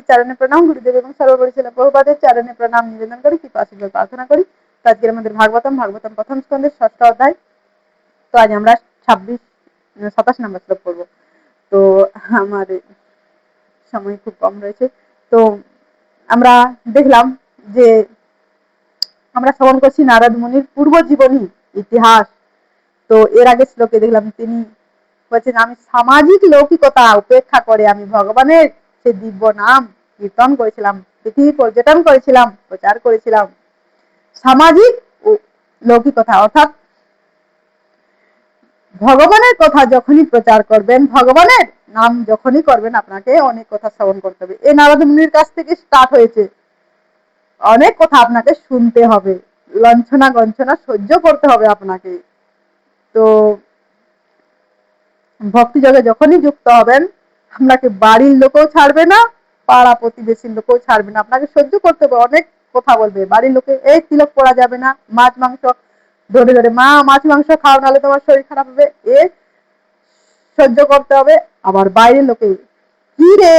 চরণে প্রণাম, গুরুদেব এবং সর্বোপরি শিলা প্রভুপাদের চরণে প্রণাম নিবেদন করি, কৃপা আশীর্বাদ প্রার্থনা করি। আজকের আমাদের ভাগবতম প্রথম স্কন্ধের 6ষ্ঠ অধ্যায়। তো আজ আমরা 27 নম্বর শ্লোক পড়বো। তো আমাদের সময় খুব কম রয়েছে। তো আমরা দেখলাম যে আমরা শ্রবণ করছি নারদ মুনির পূর্ব জীবনী ইতিহাস। তো এর আগে শ্লোকে দেখলাম তিনি বলছেন, আমি সামাজিক লৌকিকতা উপেক্ষা করে আমি ভগবানের সে দিব্য নাম কীর্তন করেছিলাম, পৃথিবী পর্যটন করেছিলাম, প্রচার করেছিলাম। সামাজিক ও লৌকিকতা অর্থাৎ ভগবানের কথা যখনই প্রচার করবেন, ভগবানের নাম যখনই করবেন, আপনাকে অনেক কথা শ্রবণ করতে হবে। এই নারদ মুনির কাছ থেকে স্টার্ট হয়েছে। অনেক কথা আপনাকে শুনতে হবে, লাঞ্ছনা গঞ্ছনা সহ্য করতে হবে আপনাকে। তো ভক্তি যোগে যখনই যুক্ত হবেন, আপনাকে বাড়ির লোকও ছাড়বে না, পাড়া প্রতিবেশীর লোকও ছাড়বে না, আপনাকে সহ্য করতে হবে। অনেক কথা বলবে বাড়ির লোকে, এই তিলক পড়া যাবে না, মাছ মাংস ধরে ধরে মা মাছ মাংস খাও নাহলে তোমার শরীর খারাপ হবে, এ সহ্য করতে হবে। আবার বাইরের লোকে, কি রে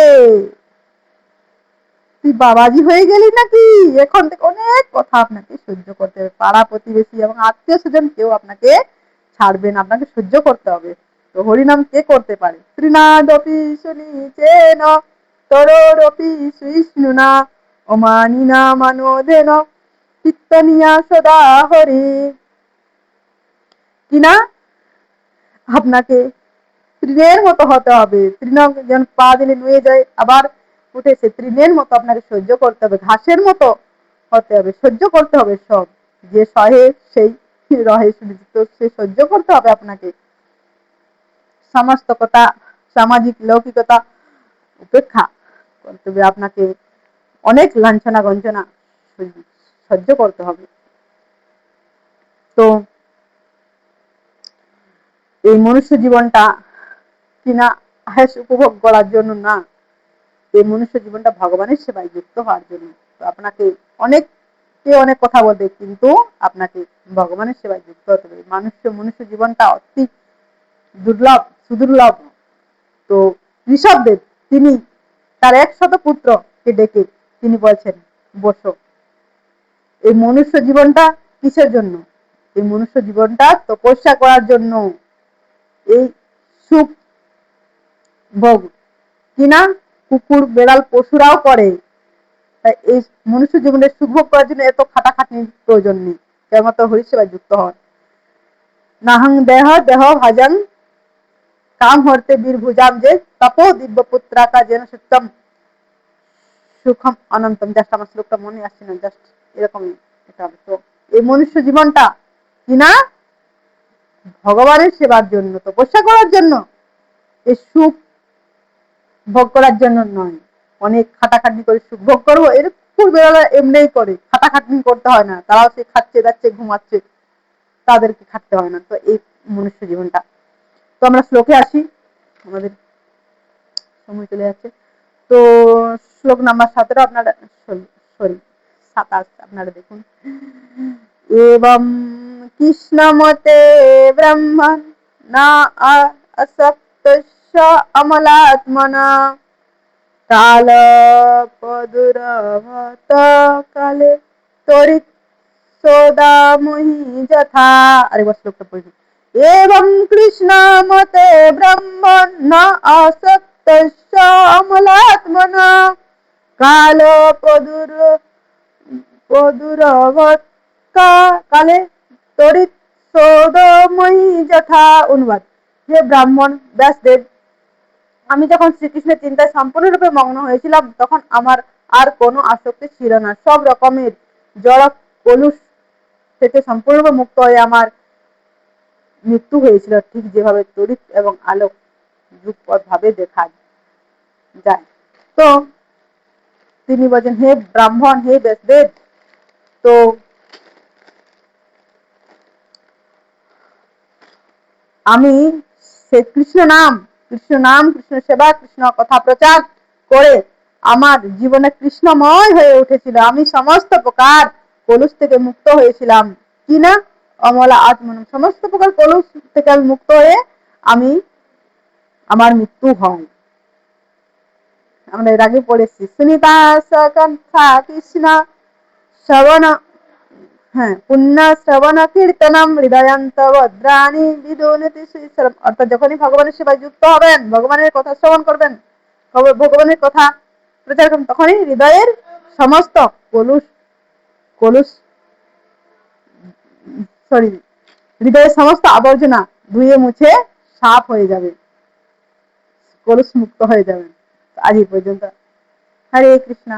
তুই বাবাজি হয়ে গেলি নাকি, এখন থেকে অনেক কথা আপনাকে সহ্য করতে হবে। পাড়া প্রতিবেশী এবং আত্মীয় স্বজন কেউ আপনাকে ছাড়বে না, আপনাকে সহ্য করতে হবে। তো হরিনাম কে করতে পারে? তৃণাদপি সুনিচেন তরোরপি সুষ্ণুনা অমানিনা মানোদেন চিত্তনিয়া সদা হরি। কিনা আপনাকে তৃণের মতো হতে হবে। তৃণ যেন পা দিলে নুয়ে যায়, আবার উঠেছে, তৃণের মতো আপনাকে সহ্য করতে হবে, ঘাসের মতো হতে হবে, সহ্য করতে হবে সব। যে সহে সেই রহে, তো সে সহ্য করতে হবে আপনাকে। সমস্ত কথা সামাজিক লৌকিকতা উপেক্ষা করতে হবে আপনাকে, অনেক লাঞ্ছনা গঞ্ছনা সহ্য করতে হবে। তো এই মনুষ্য জীবনটা কিনা আহেস উপভোগ করার জন্য না, এই মনুষ্য জীবনটা ভগবানের সেবায় যুক্ত হওয়ার জন্য। তো আপনাকে অনেক কথা বলবে, কিন্তু আপনাকে ভগবানের সেবায় যুক্ত হতে হবে। মনুষ্য জীবনটা অতি দুর্লভ, সুদুর্লভ। তো ঋষভদেব তিনি তার 100 পুত্রকে ডেকে তিনি বলছেন, বসো। এই মনুষ্য জীবনটা কিসের জন্য? এই মনুষ্য জীবনটা তপস্যা করার জন্য। এই সুখ ভোগ কিনা কুকুর বেড়াল পশুরাও করে, তাই এই মনুষ্য জীবনের সুখ ভোগ করার জন্য এত খাটাখাটনির প্রয়োজন নেই। কেমত হরিসেবায় যুক্ত হয়। নাহং দেহ দেহ ভাজন কাম হরতে বীর ভুজাম যে তপো দিব্য পুত্রাকা যেন সত্যম সুখম অনন্তম। জাস্ট আমার শ্লোকটা মনে আসছে না, জাস্ট এরকমই। তো এই মনুষ্য জীবনটা কিনা ভগবানের সেবার জন্য, তপস্যা করার জন্য, এই সুখ ভোগ করার জন্য নয়। অনেক খাটাখাটনি করে সুখ ভোগ করবো, এরকম কুকুরবেলা এমনিই করে, খাটাখাটনি করতে হয় না, তারাও সে খাচ্ছে যাচ্ছে ঘুমাচ্ছে, তাদেরকে খাটতে হয় না। তো এই মনুষ্য জীবনটা। তো আমরা শ্লোকে আসি, আমাদের সময় চলে যাচ্ছে। তো শ্লোক নাম্বার 17 আপনারা, সরি 27 আপনারা দেখুন। এবং কৃষ্ণমতে ব্রহ্মণ না আসক্তস্য অমলাত্মনা কাল পদুরভত কালে তরিত সোদামহি যথা। আরেকবার শ্লোকটা পড়ি। এবং কৃষ্ণ মতে ব্রহ্মণ না আসক্তস্য অমলাত্মনা কাল পদুরভত কালে তরিত সোদময়ী যথা। অনুবাদ: যে ব্রাহ্মণ ব্যাসদেব, আমি যখন শ্রীকৃষ্ণের চিন্তায় সম্পূর্ণরূপে মগ্ন হয়েছিলাম, তখন আমার আর কোনো আসক্তি ছিল না। সব রকমের জড় কলুষ থেকে সম্পূর্ণরূপে মুক্ত হয়ে আমার মৃত্যু হয়েছিল, ঠিক যেভাবে তড়িৎ এবং আলোক যুগপৎ ভাবে দেখা যায়। তো তিনি বলেন, হে ব্রাহ্মণ, হে ব্যাসদেব, তো আমি সে কৃষ্ণ নাম কৃষ্ণ সেবা, কৃষ্ণ কথা প্রচার করে আমার জীবনে কৃষ্ণময় হয়ে উঠেছিল। আমি সমস্ত প্রকার কলুষ থেকে মুক্ত হয়েছিলাম। কিনা অমলা আত্মন, সমস্ত প্রকার কলুষ থেকে আমি মুক্ত হয়ে আমি আমার মৃত্যু হয়। আমরা এর আগে পড়েছি, সুনিতা সকন্থা কৃষ্ণ শ্রবণ, হ্যাঁ, পুণ্য শ্রবণ কীর্তনম হৃদয়ন্ত ভদ্রাণী বিদুনতি শ্রীচরণ। অর্থাৎ যখনই ভগবানের সেবায় যুক্ত হবেন, ভগবানের কথা শ্রবণ করবেন, ভগবানের কথা প্রচার করবেন, তখনই হৃদয়ের সমস্ত কলুষ কলুষ সরি হৃদয়ের সমস্ত আবর্জনা ধুয়ে মুছে সাফ হয়ে যাবে, কলুষ মুক্ত হয়ে যাবেন। আজ এই পর্যন্ত। হরে কৃষ্ণা।